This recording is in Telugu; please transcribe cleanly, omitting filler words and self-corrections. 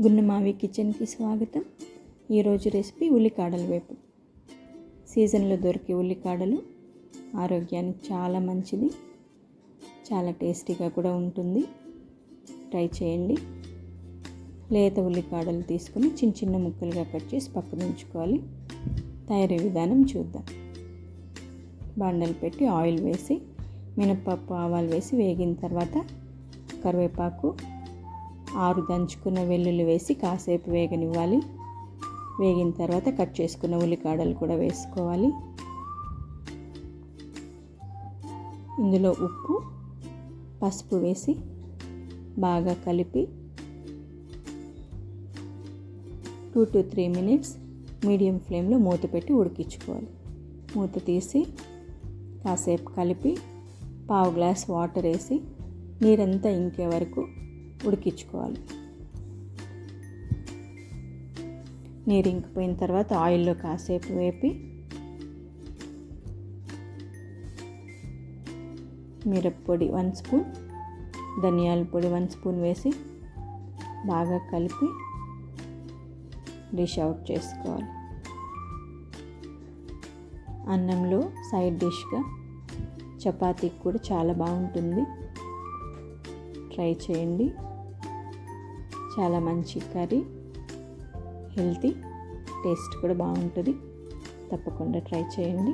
గున్నమావి కిచెన్కి స్వాగతం. ఈరోజు రెసిపీ ఉల్లికాడల వేపు. సీజన్లో దొరికే ఉల్లికాడలు ఆరోగ్యానికి చాలా మంచిది, చాలా టేస్టీగా కూడా ఉంటుంది. ట్రై చేయండి. లేత ఉల్లికాడలు తీసుకుని చిన్న చిన్న ముక్కలుగా కట్ చేసి పక్కన ఉంచుకోవాలి. తయారీ విధానం చూద్దాం. బాండలు పెట్టి ఆయిల్ వేసి మినపప్పు ఆవాలు వేసి వేగిన తర్వాత కరివేపాకు 6 దంచుకున్న వెల్లుల్లి వేసి కాసేపు వేగనివ్వాలి. వేగిన తర్వాత కట్ చేసుకున్న ఉల్లికాడలు కూడా వేసుకోవాలి. ఇందులో ఉప్పు పసుపు వేసి బాగా కలిపి 2 to 3 minutes మీడియం ఫ్లేమ్లో మూత పెట్టి ఉడికించుకోవాలి. మూత తీసి కాసేపు కలిపి 1/2 గ్లాస్ వాటర్ వేసి నీరంతా ఇంకే వరకు ఉడికించుకోవాలి. నీరు ఇంకిపోయిన తర్వాత ఆయిల్లో కాసేపు వేపి మిరప్పొడి 1 స్పూన్, ధనియాల పొడి 1 స్పూన్ వేసి బాగా కలిపి డిష్ అవుట్ చేసుకోవాలి. అన్నంలో సైడ్ డిష్గా చపాతీకి కూడా చాలా బాగుంటుంది. ట్రై చేయండి. చాలా మంచి కర్రీ, హెల్తీ, టేస్ట్ కూడా బాగుంటుంది. తప్పకుండా ట్రై చేయండి.